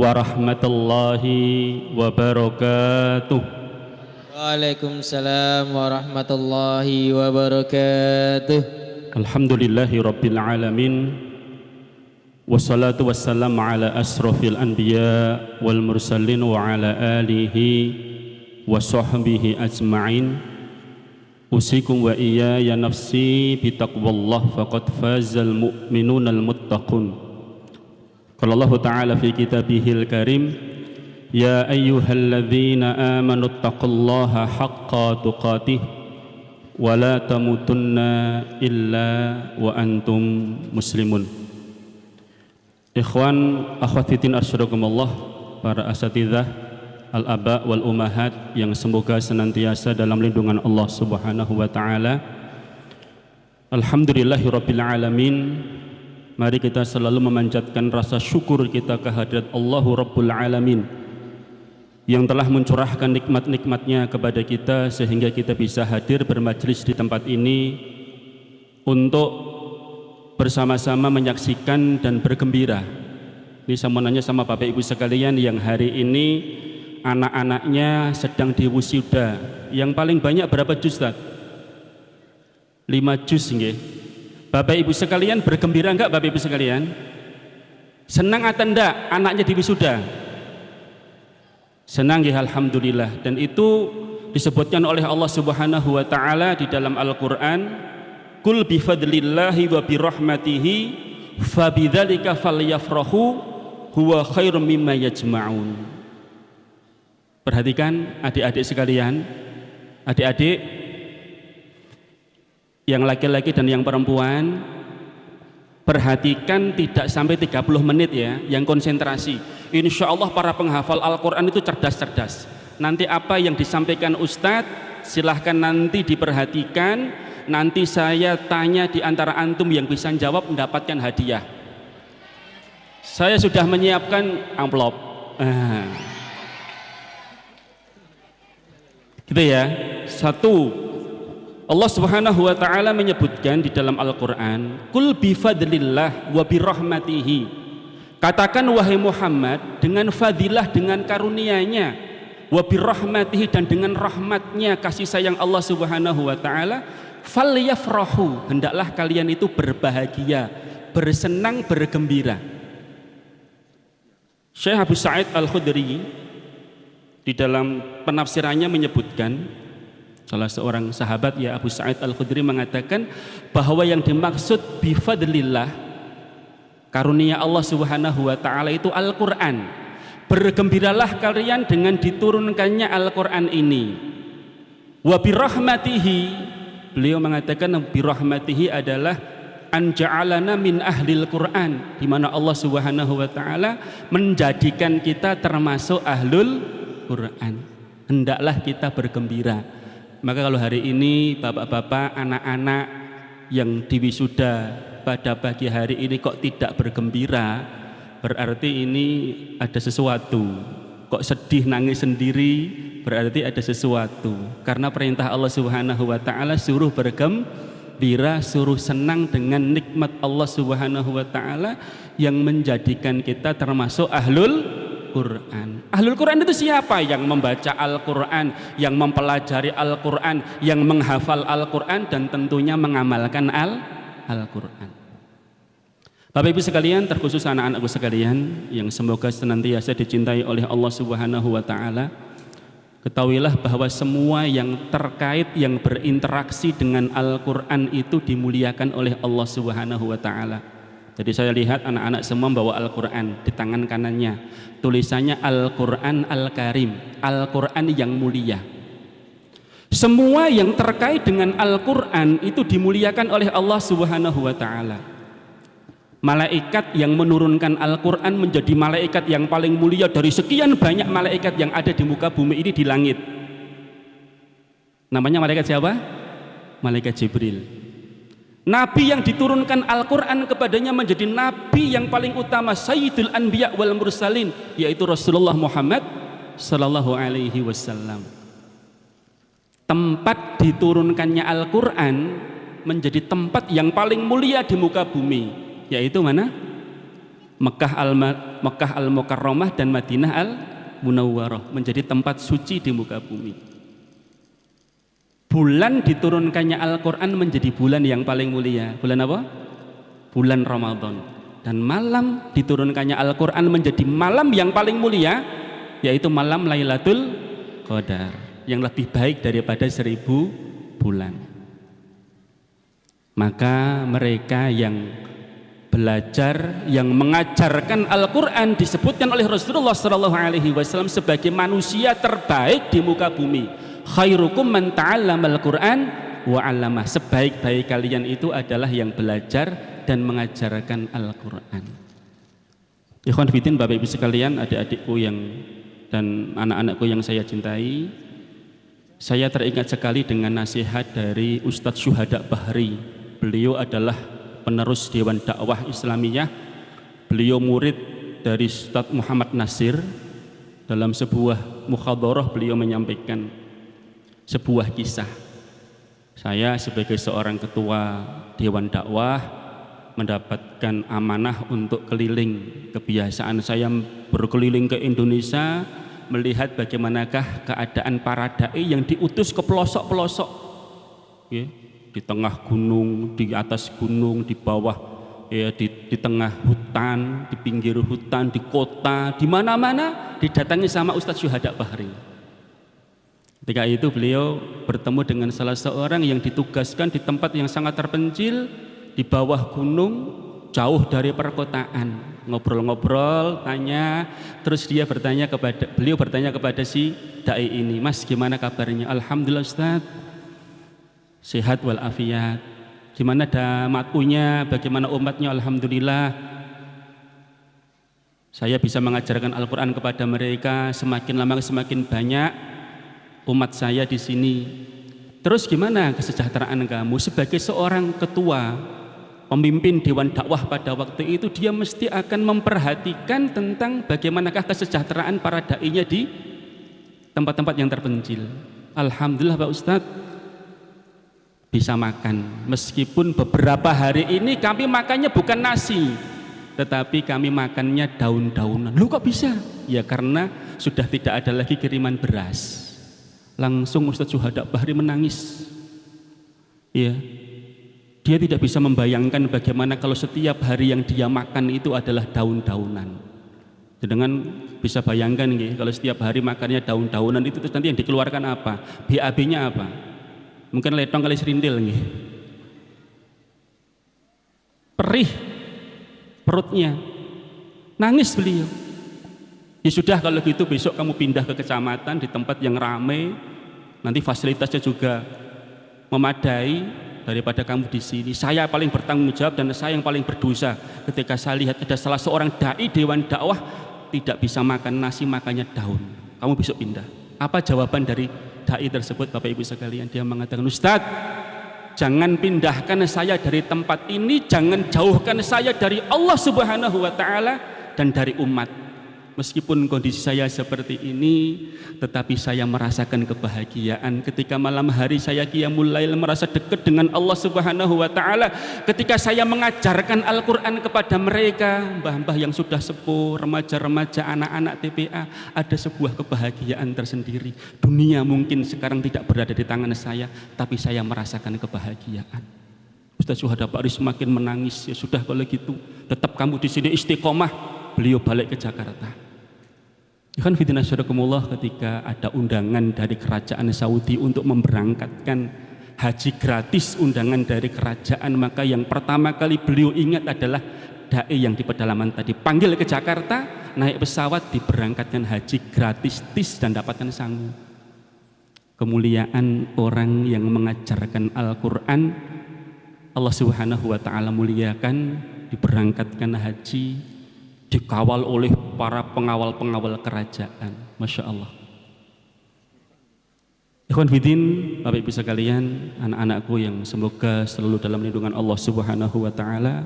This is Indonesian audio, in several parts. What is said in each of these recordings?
warahmatullahi wabarakatuh. Waalaikumsalam warahmatullahi wabarakatuh. Alhamdulillahi rabbil alamin. Wassalatu wassalamu ala asrafil anbiya wal mursalin wa ala alihi wa sahbihi ajma'in. Usikum wa iyaya nafsi bitaqwallah faqad fazal mu'minunal muttaqun. Qala Allah ta'ala fi kitabihil karim, ya ayyuhalladzina amanu taqullaha haqqa tuqatih wa la tamutunna illa wa antum muslimun. Ikhwan akhwat fiddin asyarakumullah, para asatidzah, al-aba wal ummahat yang semoga senantiasa dalam lindungan Allah Subhanahu wa taala. Alhamdulillahirabbil alamin. Mari kita selalu memanjatkan rasa syukur kita kehadirat Allahu Rabbul Alamin yang telah mencurahkan nikmat-nikmatnya kepada kita sehingga kita bisa hadir bermajlis di tempat ini untuk bersama-sama menyaksikan dan bergembira. Ini saya mau nanya sama Bapak Ibu sekalian yang hari ini anak-anaknya sedang diwisuda. Yang paling banyak berapa juz, Ustaz? 5 juz nggih. Bapak Ibu sekalian bergembira enggak Bapak Ibu sekalian? Senang atau enggak anaknya diwisuda? Senang ya, alhamdulillah. Dan itu disebutkan oleh Allah Subhanahu wa taala di dalam Al-Qur'an, "Qul bi fadlillahi wa bi rahmatihi fabidzalika falyafrahu huwa khairum mimma yajma'un." Perhatikan adik-adik sekalian, adik-adik yang laki-laki dan yang perempuan, perhatikan tidak sampai 30 menit ya, yang konsentrasi. Insya Allah para penghafal Al-Quran itu cerdas-cerdas. Nanti apa yang disampaikan Ustadz silahkan nanti diperhatikan. Nanti saya tanya di antara antum yang bisa jawab mendapatkan hadiah. Saya sudah menyiapkan amplop. Gitu ya. Satu, Allah Subhanahu wa taala menyebutkan di dalam Al-Qur'an, "Qul bi fadlillah wa bi rahmatihi." Katakan wahai Muhammad, dengan fadilah, dengan karunia-Nya, wa bi rahmatihi, dan dengan rahmatnya, kasih sayang Allah Subhanahu wa taala, falyafrahu, hendaklah kalian itu berbahagia, bersenang, bergembira. Syekh Abu Sa'id Al-Khudri di dalam penafsirannya menyebutkan, salah seorang sahabat ya Abu Sa'id Al-Khudri mengatakan bahwa yang dimaksud bifadlillah, karunia Allah Subhanahu wa taala, itu Al-Qur'an. Bergembiralah kalian dengan diturunkannya Al-Qur'an ini. Wa birahmatihi, beliau mengatakan birahmatihi adalah an ja'alana min ahlil Qur'an, di mana Allah Subhanahu wa taala menjadikan kita termasuk ahlul Qur'an. Hendaklah kita bergembira. Maka kalau hari ini bapak-bapak, anak-anak yang diwisuda pada pagi hari ini kok tidak bergembira, berarti ini ada sesuatu. Kok sedih nangis sendiri, berarti ada sesuatu. Karena perintah Allah Subhanahu wa taala suruh bergembira, suruh senang dengan nikmat Allah Subhanahu wa taala yang menjadikan kita termasuk ahlul Quran. Ahlul Quran itu siapa? Yang membaca Al-Quran, yang mempelajari Al-Quran, yang menghafal Al-Quran, dan tentunya mengamalkan Al-Quran. Bapak Ibu sekalian, terkhusus anak-anakku sekalian yang semoga senantiasa dicintai oleh Allah Subhanahu wa taala, ketahuilah bahwa semua yang terkait, yang berinteraksi dengan Al-Quran itu dimuliakan oleh Allah Subhanahu wa taala. Jadi saya lihat anak-anak semua bawa Al-Quran di tangan kanannya, tulisannya Al-Quran Al-Karim, Al-Quran yang mulia. Semua yang terkait dengan Al-Quran itu dimuliakan oleh Allah Subhanahu wa taala. Malaikat yang menurunkan Al-Quran menjadi malaikat yang paling mulia dari sekian banyak malaikat yang ada di muka bumi ini di langit. Namanya malaikat siapa? Malaikat Jibril. Nabi yang diturunkan Al-Quran kepadanya menjadi nabi yang paling utama, Sayyidul Anbiya wal Mursalin, yaitu Rasulullah Muhammad sallallahu alaihi wasallam. Tempat diturunkannya Al-Quran menjadi tempat yang paling mulia di muka bumi, yaitu mana? Mekah Al-Mukarramah dan Madinah Al-Munawwarah menjadi tempat suci di muka bumi. Bulan diturunkannya Al-Quran menjadi bulan yang paling mulia. Bulan apa? Bulan Ramadan. Dan malam diturunkannya Al-Quran menjadi malam yang paling mulia, yaitu malam Lailatul Qadar, yang lebih baik daripada 1000 bulan. Maka mereka yang belajar, yang mengajarkan Al-Quran disebutkan oleh Rasulullah SAW sebagai manusia terbaik di muka bumi. Khairukum man ta'allamal Qur'an wa 'allamah. Sebaik-baik kalian itu adalah yang belajar dan mengajarkan Al-Quran. Ikhwan fillah, Bapak Ibu sekalian, adik-adikku dan anak-anakku yang saya cintai, saya teringat sekali dengan nasihat dari Ustadz Syuhada Bahri. Beliau adalah penerus Dewan Dakwah Islamiyah. Beliau murid dari Ustadz Muhammad Nasir. Dalam sebuah muhadharah beliau menyampaikan sebuah kisah. Saya sebagai seorang ketua Dewan Dakwah mendapatkan amanah untuk keliling. Kebiasaan saya berkeliling ke Indonesia, melihat bagaimanakah keadaan para dai yang diutus ke pelosok-pelosok, ya, di tengah gunung, di atas gunung, di bawah, ya, di tengah hutan, di pinggir hutan, di kota, di mana-mana didatangi sama Ustadz Syuhada Bahri. Ketika itu beliau bertemu dengan salah seorang yang ditugaskan di tempat yang sangat terpencil, di bawah gunung, jauh dari perkotaan. Ngobrol-ngobrol, tanya, terus beliau bertanya kepada si dai ini, "Mas, gimana kabarnya?" "Alhamdulillah Ustaz, sehat walafiat." "Gimana dakwahnya? Bagaimana umatnya?" "Alhamdulillah, saya bisa mengajarkan Al-Quran kepada mereka, semakin lama semakin banyak umat saya di sini." "Terus gimana kesejahteraan kamu?" Sebagai seorang ketua, pemimpin Dewan Dakwah pada waktu itu, dia mesti akan memperhatikan tentang bagaimanakah kesejahteraan para dai-nya di tempat-tempat yang terpencil. "Alhamdulillah Pak Ustadz, bisa makan. Meskipun beberapa hari ini kami makannya bukan nasi, tetapi kami makannya daun-daunan." "Lu kok bisa?" "Ya karena sudah tidak ada lagi kiriman beras." Langsung Ustadz Syuhada Bahri menangis. Ya, dia tidak bisa membayangkan bagaimana kalau setiap hari yang dia makan itu adalah daun-daunan. Dengan bisa bayangkan ya, kalau setiap hari makannya daun-daunan itu, terus nanti yang dikeluarkan apa? BAB-nya apa? Mungkin letong kali serindil nih. Perih perutnya. Nangis beliau. "Ya sudah, kalau gitu besok kamu pindah ke kecamatan di tempat yang ramai, nanti fasilitasnya juga memadai daripada kamu di sini. Saya paling bertanggung jawab dan saya yang paling berdosa ketika saya lihat ada salah seorang dai Dewan Dakwah tidak bisa makan nasi, makannya daun. Kamu besok pindah." Apa jawaban dari dai tersebut, Bapak Ibu sekalian? Dia mengatakan, "Ustadz, jangan pindahkan saya dari tempat ini, jangan jauhkan saya dari Allah Subhanahu wa Ta'ala dan dari umat. Meskipun kondisi saya seperti ini, tetapi saya merasakan kebahagiaan ketika malam hari saya qiyamul lail, merasa dekat dengan Allah Subhanahu wa Ta'ala. Ketika saya mengajarkan Al-Quran kepada mereka, mbah-mbah yang sudah sepuh, remaja-remaja, anak-anak TPA, ada sebuah kebahagiaan tersendiri. Dunia mungkin sekarang tidak berada di tangan saya, tapi saya merasakan kebahagiaan." Ustadz Syuhada Bahri semakin menangis. "Ya sudah, kalau gitu tetap kamu di sini istiqomah." Beliau balik ke Jakarta. Ikhwan fillah nasyarakumullah, ketika ada undangan dari kerajaan Saudi untuk memberangkatkan haji gratis, undangan dari kerajaan, maka yang pertama kali beliau ingat adalah dai yang di pedalaman tadi. Panggil ke Jakarta, naik pesawat, diberangkatkan haji gratis, tis dan dapatkan sangu. Kemuliaan orang yang mengajarkan Al-Quran, Allah Subhanahu wa Ta'ala muliakan, diberangkatkan haji, dikawal oleh para pengawal-pengawal kerajaan. Masya Allah. Ikhwan Fidin, Bapak Ibu sekalian, anak-anakku yang semoga selalu dalam lindungan Allah Subhanahu wa Ta'ala.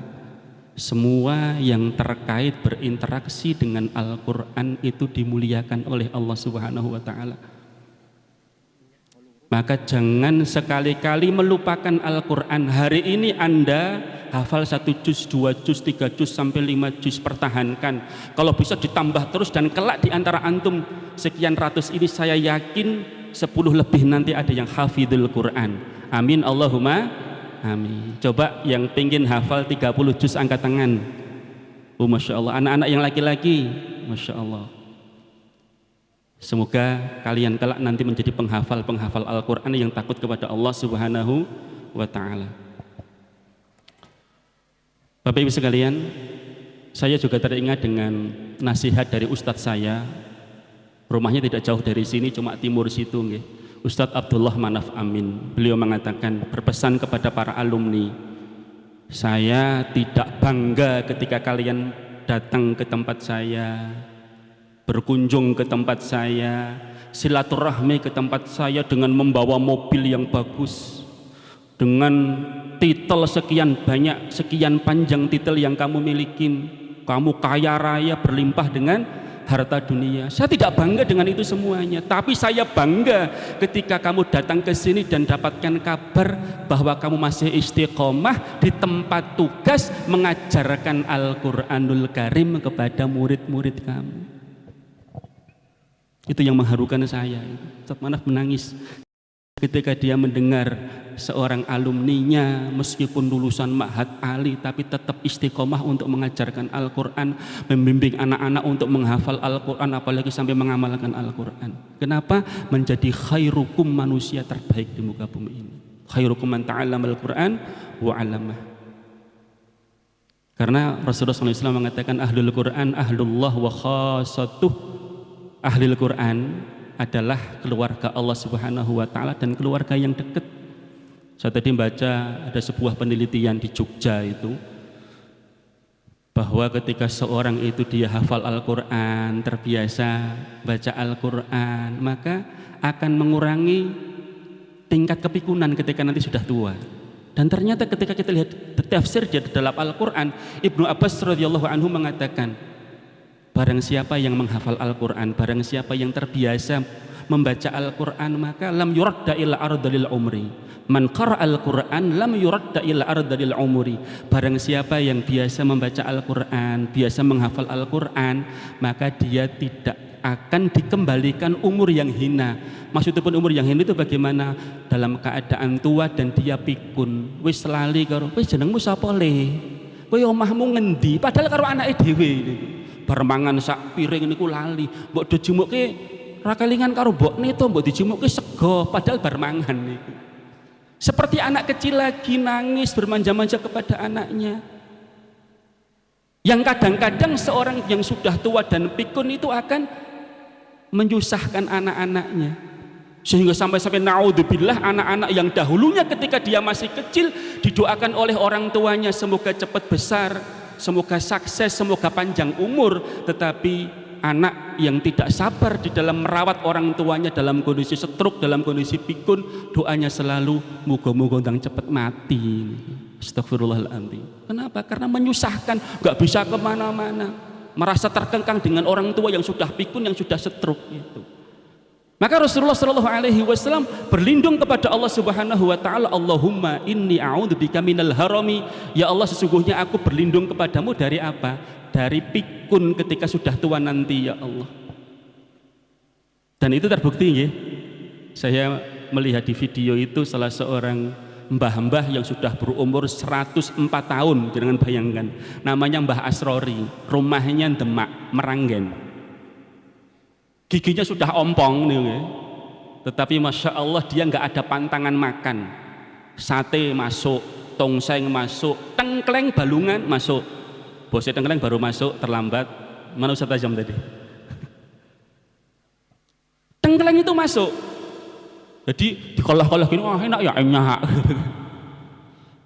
Semua yang terkait berinteraksi dengan Al-Quran itu dimuliakan oleh Allah Subhanahu wa Ta'ala. Maka jangan sekali-kali melupakan Al-Quran. Hari ini Anda hafal 1 juz, 2 juz, 3 juz sampai 5 juz, pertahankan. Kalau bisa ditambah terus, dan kelak di antara antum sekian ratus ini saya yakin 10 lebih nanti ada yang hafidhul Quran. Amin Allahumma amin. Coba yang pengen hafal 30 juz angkat tangan. Oh Masya Allah, anak-anak yang laki-laki, Masya Allah. Semoga kalian kelak nanti menjadi penghafal Al-Quran yang takut kepada Allah Subhanahu wa Ta'ala. Bapak Ibu sekalian, saya juga teringat dengan nasihat dari Ustadz saya. Rumahnya tidak jauh dari sini, cuma timur situ, nggih. Ustadz Abdullah Manaf Amin. Beliau mengatakan, berpesan kepada para alumni, saya tidak bangga ketika kalian datang ke tempat saya, berkunjung ke tempat saya, silaturahmi ke tempat saya dengan membawa mobil yang bagus, dengan titel sekian banyak, sekian panjang titel yang kamu miliki, kamu kaya raya berlimpah dengan harta dunia. Saya tidak bangga dengan itu semuanya, tapi saya bangga ketika kamu datang ke sini dan dapatkan kabar bahwa kamu masih istiqomah di tempat tugas mengajarkan Al-Quranul Karim kepada murid-murid kamu. Itu yang mengharukan saya. Ustadz Manaf menangis ketika dia mendengar seorang alumninya meskipun lulusan Ma'had Ali tapi tetap istiqomah untuk mengajarkan Al-Quran, membimbing anak-anak untuk menghafal Al-Quran, apalagi sampai mengamalkan Al-Quran. Kenapa? Menjadi khairukum, manusia terbaik di muka bumi ini. Khairukum man ta'allama Al-Quran wa 'allamah. Karena Rasulullah SAW mengatakan ahlul Quran ahlullah wa khasatuh. Ahlul Quran adalah keluarga Allah Subhanahu wa Ta'ala dan keluarga yang dekat. Saya tadi baca ada sebuah penelitian di Jogja itu, bahwa ketika seorang itu dia hafal Al-Quran, terbiasa baca Al-Quran, maka akan mengurangi tingkat kepikunan ketika nanti sudah tua. Dan ternyata ketika kita lihat tafsir di dalam Al-Quran, Ibnu Abbas radhiyallahu anhu mengatakan, barang siapa yang menghafal Al-Quran, barang siapa yang terbiasa membaca Al-Quran, maka lam yuradda ila ardalil umri. Man qara Al-Quran lam yuradda ila ardalil umri. Barang siapa yang biasa membaca Al-Quran, biasa menghafal Al-Quran, maka dia tidak akan dikembalikan umur yang hina. Maksudnya pun umur yang hina itu bagaimana? Dalam keadaan tua dan dia pikun. Wis lali karo, wis jenengmu sapa le? Kowe omahmu ngendi? Padahal karo anake dhewe niku. Bar mangan sak piring niku lali, mbok do jumuke ra kelingan karo mbokne to, mbok dijumuke sego padahal bar mangan niku. Seperti anak kecil lagi nangis bermanja-manja kepada anaknya. Yang kadang-kadang seorang yang sudah tua dan pikun itu akan menyusahkan anak-anaknya. Sehingga sampai naudzubillah, anak-anak yang dahulunya ketika dia masih kecil didoakan oleh orang tuanya semoga cepat besar, semoga sukses, semoga panjang umur, tetapi anak yang tidak sabar di dalam merawat orang tuanya dalam kondisi stroke, dalam kondisi pikun, doanya selalu moga-moga ndang cepat mati. Astagfirullahaladzim. Kenapa? Karena menyusahkan, nggak bisa kemana-mana, merasa terkengkang dengan orang tua yang sudah pikun, yang sudah stroke itu. Maka Rasulullah SAW berlindung kepada Allah Subhanahu wa Ta'ala, Allahumma inni a'udzubika minal harami. Ya Allah, sesungguhnya aku berlindung kepadamu dari apa? Dari pikun ketika sudah tua nanti, ya Allah. Dan itu terbukti ya. Saya melihat di video itu salah seorang mbah-mbah yang sudah berumur 104 tahun, jangan bayangkan. Namanya Mbah Asrori, rumahnya Demak, Meranggen. Giginya sudah ompong nih, ya. Tetapi Masya Allah dia nggak ada pantangan makan. Sate masuk, tongseng masuk, tengkleng balungan masuk. Bosnya tengkleng baru masuk, terlambat. Mana Ustaz Azam tadi? Tengkleng itu masuk. Jadi dikolah-kolah gini, wah enak ya, enak.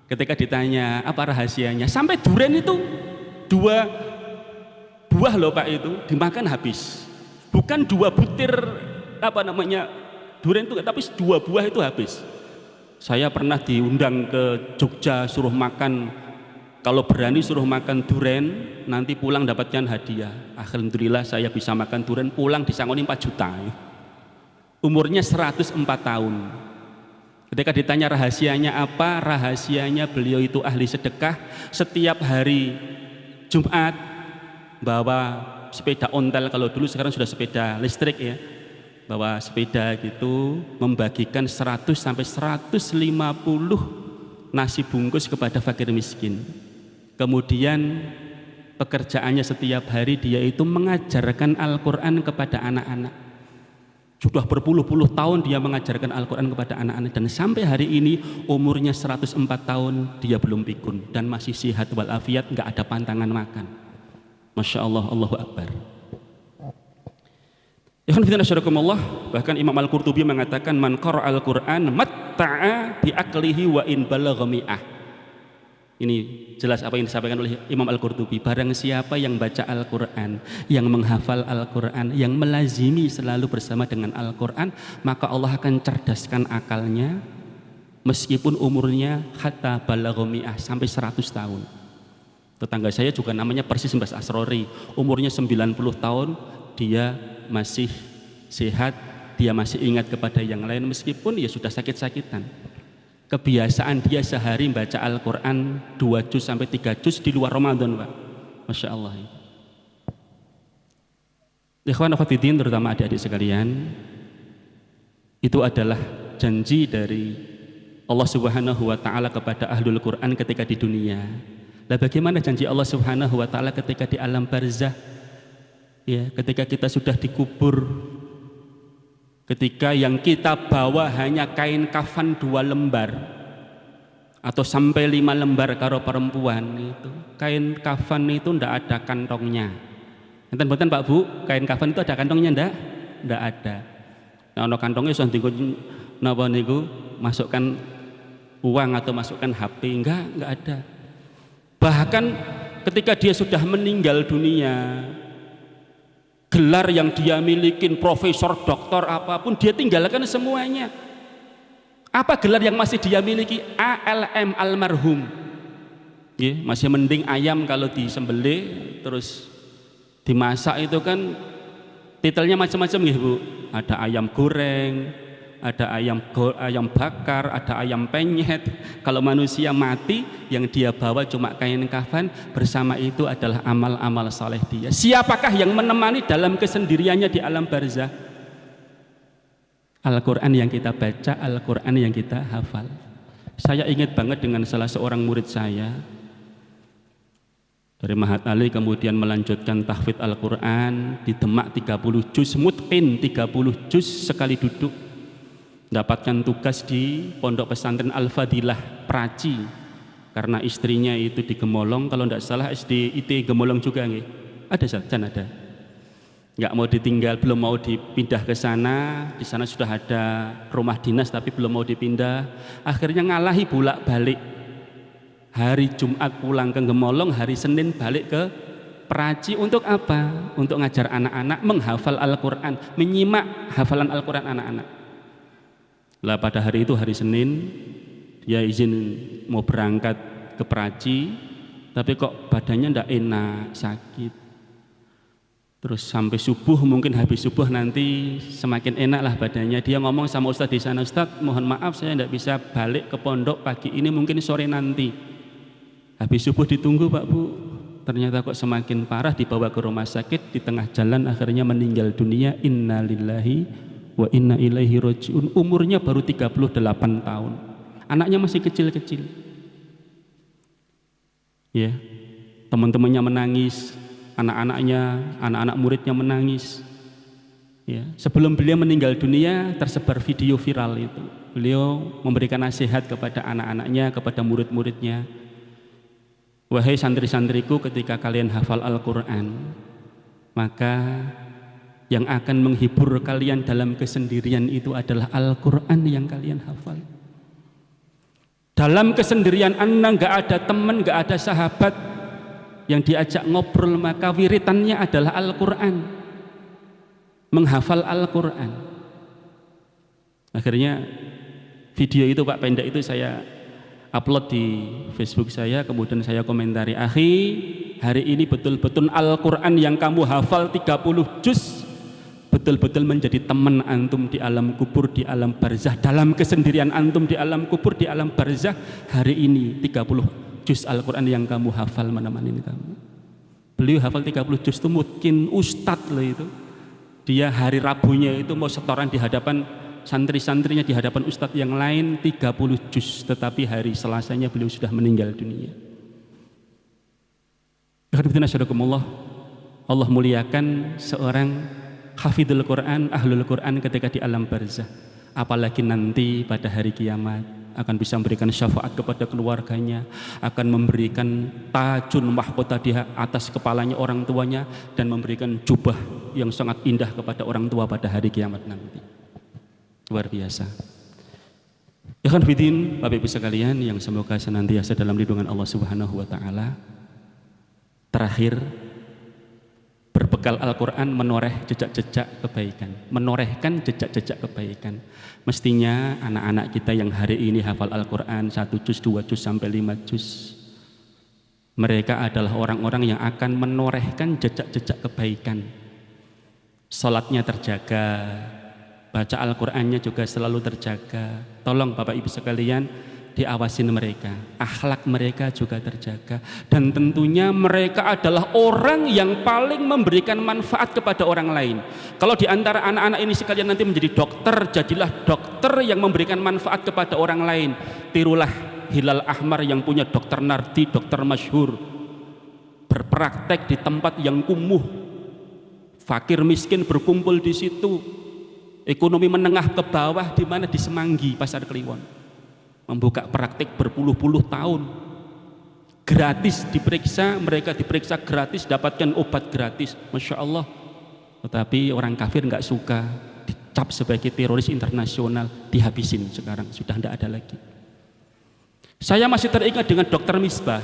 Ketika ditanya apa rahasianya, sampai durian itu 2 buah loh Pak itu dimakan habis. Bukan 2 butir apa namanya durian itu, tapi 2 buah itu habis. Saya pernah diundang ke Jogja, suruh makan, kalau berani suruh makan durian, nanti pulang dapatkan hadiah. Alhamdulillah saya bisa makan durian, pulang disangoni 4 juta. Umurnya 104 tahun. Ketika ditanya rahasianya apa, rahasianya beliau itu ahli sedekah. Setiap hari Jumat bawa sepeda ontel, kalau dulu, sekarang sudah sepeda listrik ya, bawa sepeda gitu, membagikan 100 sampai 150 nasi bungkus kepada fakir miskin. Kemudian pekerjaannya setiap hari dia itu mengajarkan Al-Quran kepada anak-anak. Sudah berpuluh-puluh tahun dia mengajarkan Al-Quran kepada anak-anak, dan sampai hari ini umurnya 104 tahun dia belum pikun dan masih sehat walafiat, nggak ada pantangan makan. Masya Allah, Allahu Akbar. Bahkan Imam Al-Qurtubi mengatakan man qara'al Qur'an matta'a bi aqlihi wa in balagha mi'ah. Ini jelas apa yang disampaikan oleh Imam Al-Qurtubi. Barang siapa yang baca Al-Quran, yang menghafal Al-Quran, yang melazimi selalu bersama dengan Al-Quran, maka Allah akan cerdaskan akalnya meskipun umurnya hatta balagha mi'ah, sampai 100 tahun. Tetangga saya juga namanya persis Mbah Asrori, umurnya 90 tahun, dia masih sehat, dia masih ingat kepada yang lain meskipun ya sudah sakit-sakitan. Kebiasaan dia sehari baca Al-Quran 2 juz sampai 3 juz di luar Ramadan, Pak. Masya Allah. Ikhwan akhwatiddin, terutama adik-adik sekalian, itu adalah janji dari Allah Subhanahu wa Ta'ala kepada ahlul Quran ketika di dunia. Nah, bagaimana janji Allah Subhanahu wa Ta'ala ketika di alam barzah? Ya, ketika kita sudah dikubur, ketika yang kita bawa hanya kain kafan 2 lembar atau sampai 5 lembar karo perempuan itu. Kain kafan itu ndak ada kantongnya. Enten-enten Pak Bu, kain kafan itu ada kantongnya ndak ada. Nah, ono kantongnya sudah dienggo napa niku, masukkan uang atau masukkan HP, enggak ada. Bahkan ketika dia sudah meninggal dunia, gelar yang dia milikin, profesor, doktor, apapun, dia tinggalkan semuanya. Apa gelar yang masih dia miliki? ALM, almarhum. Ya, masih mending ayam kalau disembelih terus dimasak itu kan titelnya macam-macam ya Bu. Ada ayam goreng, ada ayam bakar, ada ayam penyet. Kalau manusia mati, yang dia bawa cuma kain kafan, bersama itu adalah amal-amal saleh dia. Siapakah yang menemani dalam kesendiriannya di alam barzah? Al-Quran yang kita baca, Al-Quran yang kita hafal. Saya ingat banget dengan salah seorang murid saya dari Mahat Ali, kemudian melanjutkan tahfidz Al-Quran di Demak 30 juz, mutqin 30 juz sekali duduk. Dapatkan tugas di Pondok Pesantren Al-Fadilah Praci, karena istrinya itu di Gemolong, kalau tidak salah SDIT Gemolong juga nggih. Ada. Nggak mau ditinggal, belum mau dipindah ke sana. Di sana sudah ada rumah dinas tapi belum mau dipindah. Akhirnya ngalahi bolak-balik. Hari Jumat pulang ke Gemolong, hari Senin balik ke Praci. Untuk apa? Untuk ngajar anak-anak menghafal Al-Quran, menyimak hafalan Al-Quran anak-anak. Lah pada hari itu, hari Senin, dia izin mau berangkat ke Praci, tapi kok badannya ndak enak, sakit. Terus sampai subuh, mungkin habis subuh nanti semakin enak lah badannya. Dia ngomong sama Ustadz di sana, Ustadz mohon maaf saya ndak bisa balik ke pondok pagi ini, mungkin sore nanti. Habis subuh ditunggu Pak Bu, ternyata kok semakin parah, dibawa ke rumah sakit, di tengah jalan akhirnya meninggal dunia. Innalillahi wa inna ilaihi rajiun. Umurnya baru 38 tahun, anaknya masih kecil-kecil ya. Teman-temannya menangis, anak-anak muridnya menangis ya. Sebelum beliau meninggal dunia, tersebar video viral itu. Beliau memberikan nasihat kepada anak-anaknya, kepada murid-muridnya. Wahai santri-santriku, ketika kalian hafal Al-Quran, maka yang akan menghibur kalian dalam kesendirian itu adalah Al-Quran yang kalian hafal. Dalam kesendirian Anda nggak ada teman, nggak ada sahabat yang diajak ngobrol, maka wiritannya adalah Al-Quran, menghafal Al-Quran. Akhirnya video itu Pak pendek itu saya upload di Facebook saya, kemudian saya komentari, akhi, hari ini betul-betul Al-Quran yang kamu hafal 30 juz betul-betul menjadi teman antum di alam kubur, di alam barzah, dalam kesendirian antum di alam kubur, di alam barzah. Hari ini 30 juz Al-Quran yang kamu hafal menemani kamu. Beliau hafal 30 juz itu mungkin ustadz loh itu. Dia hari Rabunya itu mau setoran di hadapan santri-santrinya, di hadapan ustadz yang lain 30 juz, tetapi hari Selasanya beliau sudah meninggal dunia. Allah muliakan seorang hafidhul Quran, ahlul Quran ketika di alam barzah. Apalagi nanti pada hari kiamat akan bisa memberikan syafaat kepada keluarganya, akan memberikan tajun mahkota di atas kepalanya orang tuanya, dan memberikan jubah yang sangat indah kepada orang tua pada hari kiamat nanti. Luar biasa. Ikhwan fillah, Bapak Ibu sekalian yang semoga senantiasa dalam lindungan Allah Subhanahu wa taala. Terakhir, berbekal Al-Quran menoreh jejak-jejak kebaikan, menorehkan jejak-jejak kebaikan. Mestinya anak-anak kita yang hari ini hafal Al-Quran 1 juz, 2 juz sampai 5 juz, mereka adalah orang-orang yang akan menorehkan jejak-jejak kebaikan. Salatnya terjaga, baca Al-Qurannya juga selalu terjaga. Tolong Bapak Ibu sekalian, diawasin mereka, akhlak mereka juga terjaga, dan tentunya mereka adalah orang yang paling memberikan manfaat kepada orang lain. Kalau di antara anak-anak ini sekalian nanti menjadi dokter, jadilah dokter yang memberikan manfaat kepada orang lain. Tirulah Hilal Ahmar yang punya dokter Nardi, dokter masyhur, berpraktek di tempat yang kumuh, fakir miskin berkumpul di situ, ekonomi menengah ke bawah, di mana di Semanggi, Pasar Kliwon. Membuka praktik berpuluh-puluh tahun, gratis diperiksa, mereka diperiksa gratis, dapatkan obat gratis, Masya Allah. Tetapi orang kafir nggak suka, dicap sebagai teroris internasional, dihabisin. Sekarang sudah tidak ada lagi. Saya masih teringat dengan Dokter Misbah.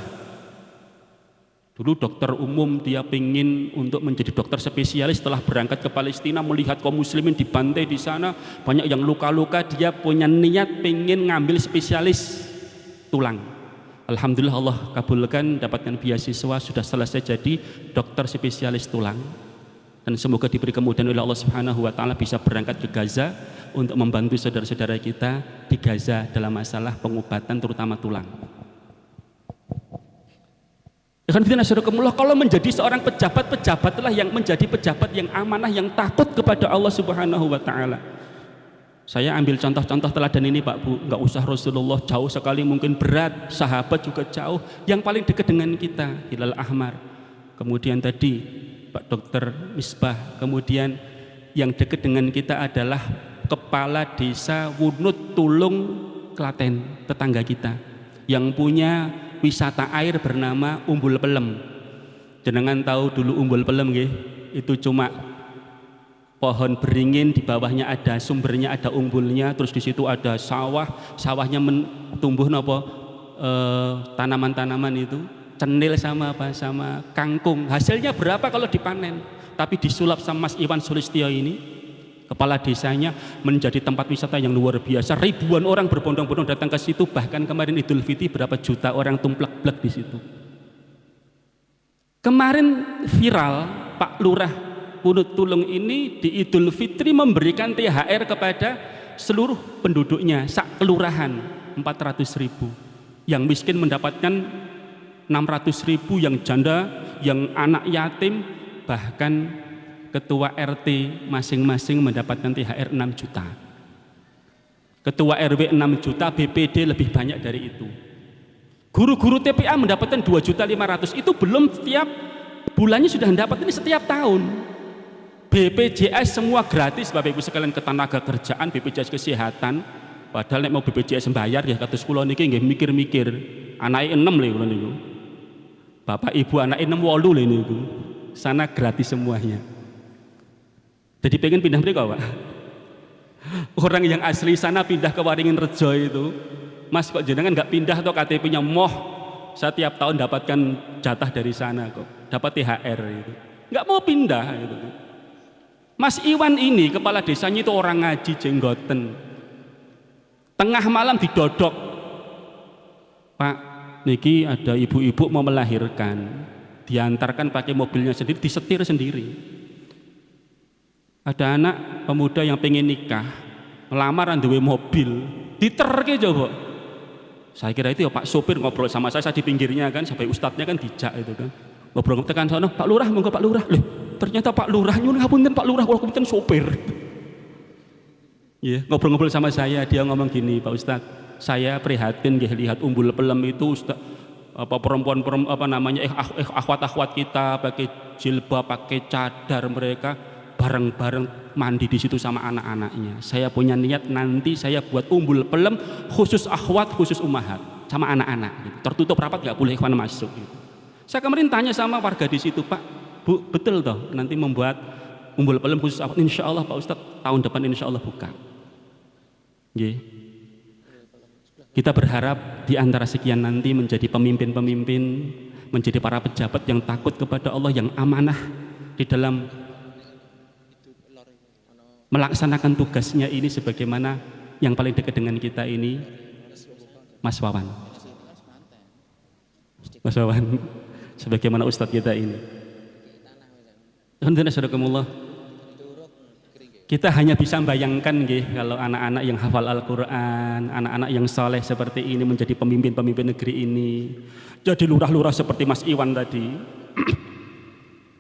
Dulu dokter umum, dia pingin untuk menjadi dokter spesialis. Setelah berangkat ke Palestina melihat kaum muslimin dibantai di sana, banyak yang luka-luka, dia punya niat pingin ngambil spesialis tulang. Alhamdulillah Allah kabulkan, dapatkan beasiswa, sudah selesai jadi dokter spesialis tulang. Dan semoga diberi kemudahan oleh Allah Subhanahu wa taala bisa berangkat ke Gaza untuk membantu saudara-saudara kita di Gaza dalam masalah pengobatan terutama tulang. Kalau menjadi seorang pejabatlah yang menjadi pejabat yang amanah, yang takut kepada Allah Subhanahu wa taala. Saya ambil contoh-contoh teladan ini Pak Bu, nggak usah Rasulullah, jauh sekali mungkin berat, sahabat juga jauh. Yang paling dekat dengan kita Hilal Ahmar, kemudian tadi Pak Dokter Misbah, kemudian yang dekat dengan kita adalah Kepala Desa Wunut Tulung Klaten, tetangga kita, yang punya wisata air bernama Umbul Pelem. Jenengan tahu dulu Umbul Pelem nggih? Itu cuma pohon beringin, di bawahnya ada sumbernya, ada umbulnya, terus di situ ada sawah, sawahnya tumbuh tanaman-tanaman itu, cenil sama apa, sama kangkung. Hasilnya berapa kalau dipanen? Tapi disulap sama Mas Iwan Sulistyo ini, kepala desanya, menjadi tempat wisata yang luar biasa. Ribuan orang berbondong-bondong datang ke situ. Bahkan kemarin Idul Fitri berapa juta orang tumplek-plek di situ. Kemarin viral, Pak Lurah Wunut Tulung ini di Idul Fitri memberikan THR kepada seluruh penduduknya, sak kelurahan 400.000. Yang miskin mendapatkan 600.000, yang janda, yang anak yatim, bahkan ketua RT masing-masing mendapatkan THR 6 juta. Ketua RW 6 juta, BPD lebih banyak dari itu. Guru-guru TPA mendapatkan 2.500.000. Itu belum setiap bulannya sudah mendapat, ini setiap tahun. BPJS semua gratis Bapak Ibu sekalian, ketenaga kerjaan, BPJS kesehatan. Padahal nek mau BPJS bayar ya kados kula niki nggih mikir-mikir. Anake 6 lho kula niku. Bapak Ibu anake 6 8 lho niku. Sana gratis semuanya. Jadi pengen pindah mereka Pak. Orang yang asli sana pindah ke Waringin Rejo itu, Mas kok jenengan nggak pindah atau KTP-nya moh? Saya tiap tahun dapatkan jatah dari sana kok, dapat THR itu. Nggak mau pindah gitu. Mas Iwan ini kepala desanya itu orang ngaji, jenggoten. Tengah malam didodok, Pak, niki ada ibu-ibu mau melahirkan, diantarkan pakai mobilnya sendiri, disetir sendiri. Ada anak pemuda yang pengen nikah, ngelamar duwe mobil, diterke coba. Saya kira itu ya Pak sopir ngobrol sama saya di pinggirnya kan, sampai ustadznya kan dijak itu kan. Ngobrol tekan sono, Pak Lurah, monggo Pak Lurah. Loh, ternyata Pak Lurah nyuwun ngapunten Pak Lurah, kula punten sopir. Ya, ngobrol-ngobrol sama saya, dia ngomong gini, Pak Ustadz, saya prihatin nggih lihat umbul pelem itu Ustadz, apa perempuan apa namanya akhwat-akhwat kita pakai jilbab, pakai cadar, mereka bareng-bareng mandi di situ sama anak-anaknya. Saya punya niat nanti saya buat umbul pelem khusus akhwat, khusus ummahat sama anak-anak gitu. Tertutup rapat, nggak boleh ikhwan masuk gitu. Saya kemarin tanya sama warga di situ, Pak, Bu, betul toh nanti membuat umbul pelem khusus akhwat? Insya Allah Pak Ustadz, tahun depan insya Allah buka. Nggih. Kita berharap di antara sekian nanti menjadi pemimpin-pemimpin, menjadi para pejabat yang takut kepada Allah, yang amanah di dalam melaksanakan tugasnya ini sebagaimana yang paling dekat dengan kita ini, Mas Wawan. Mas Wawan, sebagaimana Ustadz kita ini. Alhamdulillah, kita hanya bisa membayangkan kalau anak-anak yang hafal Al-Quran, anak-anak yang saleh seperti ini menjadi pemimpin-pemimpin negeri ini, jadi lurah-lurah seperti Mas Iwan tadi,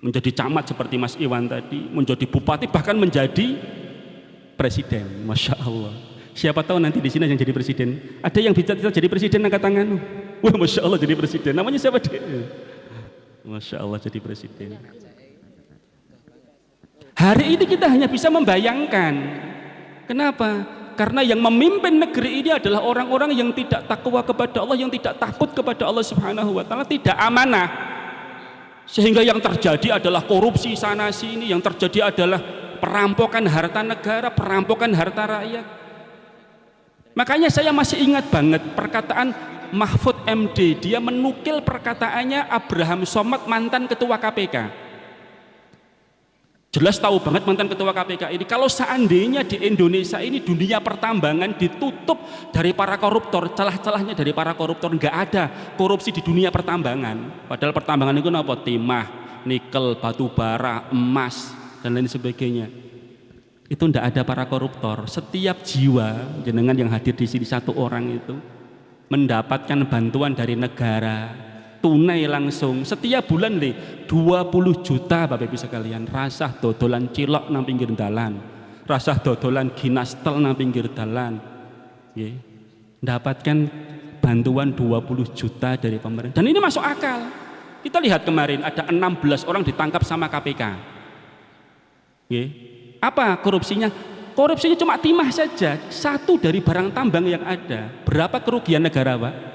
menjadi camat seperti Mas Iwan tadi, menjadi bupati, bahkan menjadi presiden. Masya Allah. Siapa tahu nanti di sini yang jadi presiden. Ada yang bisa jadi presiden, angkat tangan. Wah, Masya Allah jadi presiden. Namanya siapa dia? Masya Allah jadi presiden. Hari ini kita hanya bisa membayangkan. Kenapa? Karena yang memimpin negeri ini adalah orang-orang yang tidak takwa kepada Allah, yang tidak takut kepada Allah Subhanahu wa taala, tidak amanah. Sehingga yang terjadi adalah korupsi sana sini, yang terjadi adalah perampokan harta negara, perampokan harta rakyat. Makanya saya masih ingat banget perkataan Mahfud MD, dia menukil perkataannya Abraham Somad, mantan ketua KPK. Jelas tahu banget mantan ketua KPK ini, kalau seandainya di Indonesia ini dunia pertambangan ditutup dari para koruptor, celah-celahnya dari para koruptor, nggak ada korupsi di dunia pertambangan. Padahal pertambangan itu apa? Timah, nikel, batu bara, emas, dan lain sebagainya. Itu nggak ada para koruptor. Setiap jiwa jenengan yang hadir di sini, satu orang itu mendapatkan bantuan dari negara tunai langsung setiap bulan 20 juta Bapak Ibu sekalian. Rasah dodolan cilok nang pinggir dalan, rasah dodolan ginastel nang pinggir dalan, dapatkan bantuan 20 juta dari pemerintah. Dan ini masuk akal. Kita lihat kemarin ada 16 orang ditangkap sama KPK. Apa korupsinya? Korupsinya cuma timah saja, satu dari barang tambang yang ada. Berapa kerugian negara, Pak?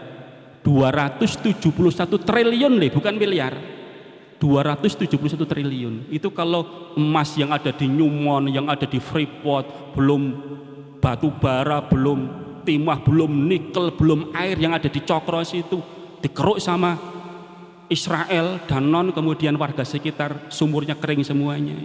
271 triliun, bukan miliar. 271 triliun. Itu kalau emas yang ada di Newmont, yang ada di Freeport, belum batu bara, belum timah, belum nikel, belum air yang ada di Cokros itu dikeruk sama Israel, Danon, kemudian warga sekitar, sumurnya kering semuanya.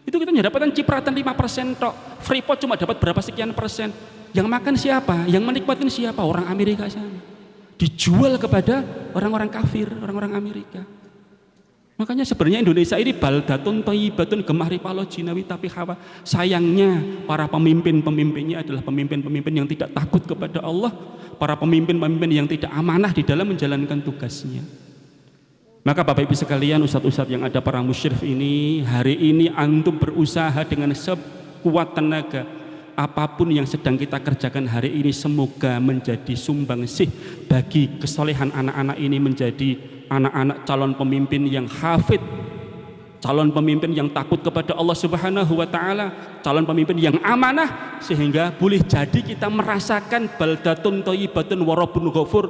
Itu kita mendapatkan cipratan 5% tok. Freeport cuma dapat berapa sekian persen. Yang makan siapa? Yang menikmatin siapa? Orang Amerika sana. Dijual kepada orang-orang kafir, orang-orang Amerika. Makanya sebenarnya Indonesia ini baldatun thayyibatun gemah ripalo jinawi, tapi hawa. Sayangnya para pemimpin-pemimpinnya adalah pemimpin-pemimpin yang tidak takut kepada Allah, para pemimpin-pemimpin yang tidak amanah di dalam menjalankan tugasnya. Maka Bapak Ibu sekalian, ustadz-ustadz yang ada, para musyrif ini, hari ini antum berusaha dengan sekuat tenaga. Apapun yang sedang kita kerjakan hari ini, semoga menjadi sumbangsih bagi kesolehan anak-anak ini, menjadi anak-anak calon pemimpin yang hafid, calon pemimpin yang takut kepada Allah Subhanahu wa taala, calon pemimpin yang amanah, sehingga boleh jadi kita merasakan baldatun thayyibatun wa rabbun ghafur,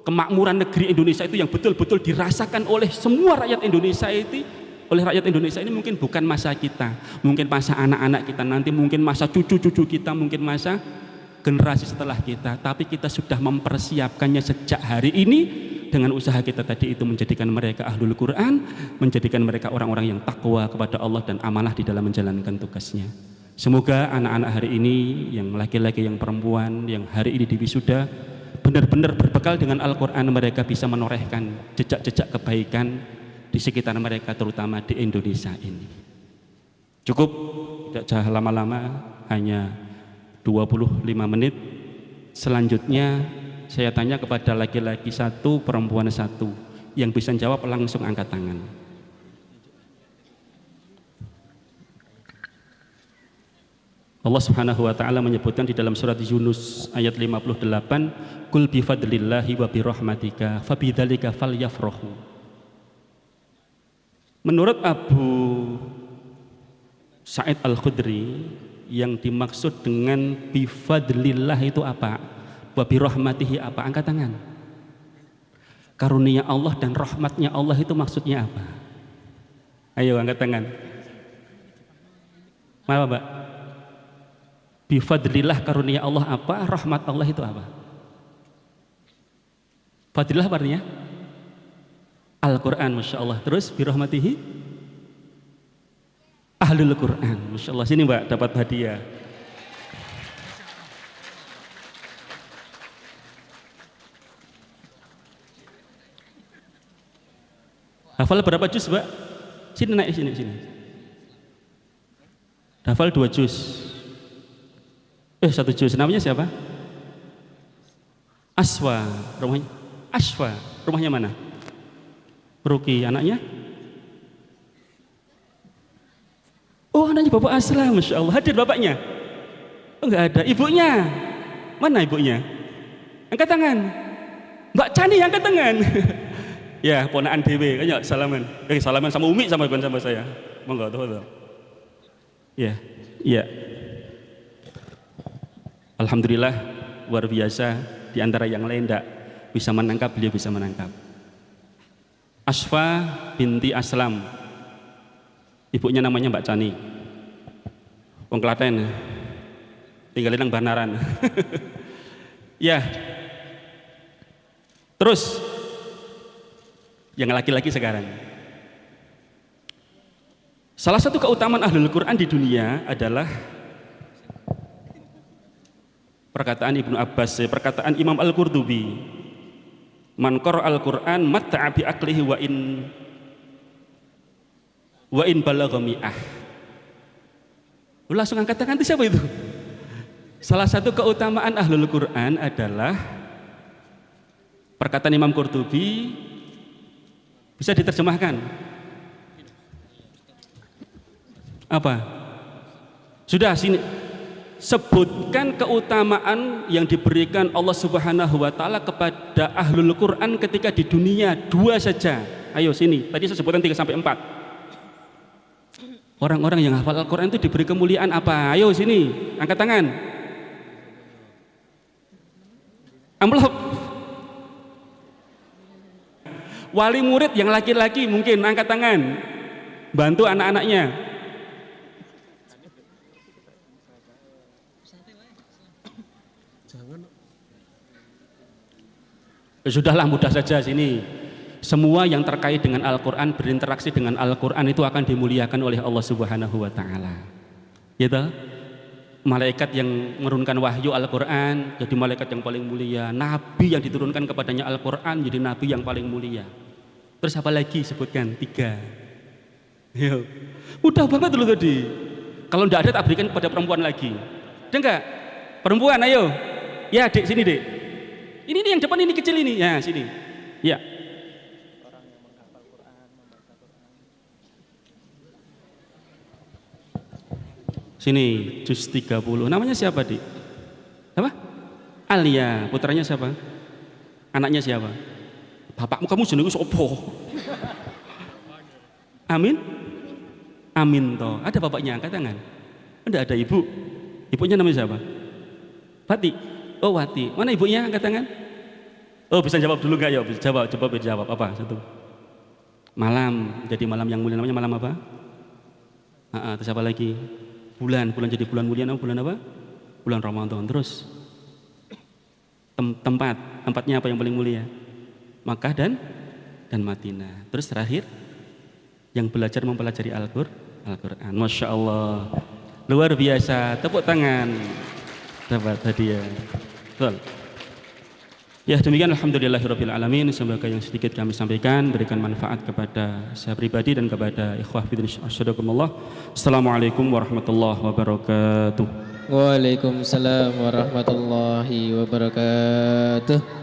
kemakmuran negeri Indonesia itu yang betul-betul dirasakan oleh semua rakyat Indonesia itu. Oleh rakyat Indonesia ini mungkin bukan masa kita, mungkin masa anak-anak kita nanti, mungkin masa cucu-cucu kita, mungkin masa generasi setelah kita, tapi kita sudah mempersiapkannya sejak hari ini dengan usaha kita tadi itu, menjadikan mereka ahlul Quran, menjadikan mereka orang-orang yang takwa kepada Allah dan amanah di dalam menjalankan tugasnya. Semoga anak-anak hari ini, yang laki-laki yang perempuan, yang hari ini diwisuda, benar-benar berbekal dengan Al-Quran, mereka bisa menorehkan jejak-jejak kebaikan di sekitar mereka, terutama di Indonesia ini. Cukup, tidak jauh lama-lama, hanya 25 menit. Selanjutnya saya tanya kepada laki-laki satu, perempuan satu. Yang bisa jawab langsung angkat tangan. Allah Subhanahu wa taala menyebutkan di dalam surat Yunus ayat 58, "Qul bi fadlillahi wa bi rahmatika fabidzalika falyafrahu." Menurut Abu Sa'id Al-Khudri, yang dimaksud dengan bi fadlillah itu apa? Wa bi rahmatihi apa? Angkat tangan. Karunia Allah dan rahmatnya Allah itu maksudnya apa? Ayo angkat tangan. Apa, Mbak? Bifadlillah, karunia Allah apa? Rahmat Allah itu apa? Fadlillah artinya Al-Quran, Masya Allah. Terus birahmatihi Ahlul Quran, Masya Allah. Sini Mbak, dapat hadiah. Hafal berapa juz Mbak? Sini naik, sini. Hafal 2 juz. 1 juz. Namanya siapa? Aswa. Rumahnya Aswa. Rumahnya mana? Ruki. Anaknya? Oh, anaknya Bapak Aslam. Masya Allah. Hadir bapaknya? Oh, enggak ada. Ibunya? Mana ibunya? Angkat tangan. Mbak Cani angkat tangan. Ya, ponaan dewe. Kayaknya salaman. Salaman sama Umi sama saya. Monggo tuh. Ya. Iya. Alhamdulillah, luar biasa. Di antara yang lain tidak bisa menangkap, beliau bisa menangkap. Asfa binti Aslam, ibunya namanya Mbak Cani, wong Klaten, tinggalin nang Banaran. Ya, terus yang laki-laki sekarang. Salah satu keutamaan Ahlul Quran di dunia adalah perkataan Ibnu Abbas, perkataan Imam Al-Qurtubi, man qara al-Quran matta'a bi aqlihi wa in balagha mi'ah. Lu langsung angkat tangan, itu siapa itu? Salah satu keutamaan Ahlul Quran adalah perkataan Imam Qurtubi, bisa diterjemahkan apa? Sudah, sini sebutkan keutamaan yang diberikan Allah Subhanahu wa taala kepada Ahlul Quran ketika di dunia, 2 saja. Ayo sini. Tadi saya sebutkan 3 sampai 4. Orang-orang yang hafal Al-Quran itu diberi kemuliaan apa? Ayo sini, angkat tangan. Amplop. Wali murid yang laki-laki mungkin angkat tangan. Bantu anak-anaknya. Sudahlah, mudah saja sini. Semua yang terkait dengan Al-Quran, berinteraksi dengan Al-Quran itu akan dimuliakan oleh Allah Subhanahu wa ta'ala. Gitu? Malaikat yang menurunkan wahyu Al-Quran jadi malaikat yang paling mulia. Nabi yang diturunkan kepadanya Al-Quran jadi nabi yang paling mulia. Terus apa lagi? Sebutkan 3. Yo. Mudah banget dulu tadi. Kalau tidak ada tak berikan kepada perempuan lagi. Ada enggak? Perempuan, ayo. Ya, Dek, sini, Dek. Ini nih yang depan ini kecil ini. Ya, sini. Ya. Sini, juz 30. Namanya siapa, Dik? Apa? Alia. Putranya siapa? Anaknya siapa? Bapakmu kamu jenenge sopo? Amin? Amin toh. Ada bapaknya, angkat tangan. Enggak ada ibu. Ibunya namanya siapa? Fati. Oh, Wati. Mana ibunya? Angkat tangan. Oh, bisa jawab dulu enggak? Ya, bisa jawab. Coba jawab apa? Satu. Malam. Jadi malam yang mulia namanya malam apa? Terus apa lagi? Bulan jadi bulan mulia namanya bulan apa? Bulan Ramadan. Terus tempatnya apa yang paling mulia? Makkah dan Madinah. Terus terakhir yang belajar mempelajari Al-Quran. Masya Allah, luar biasa. Tepuk tangan. Dapat hadiah. Betul. Ya demikian alhamdulillahirabbil alamin, semoga yang sedikit kami sampaikan berikan manfaat kepada saya pribadi dan kepada ikhwah fillah asyhadu. Assalamualaikum warahmatullahi wabarakatuh. Waalaikumsalam warahmatullahi wabarakatuh.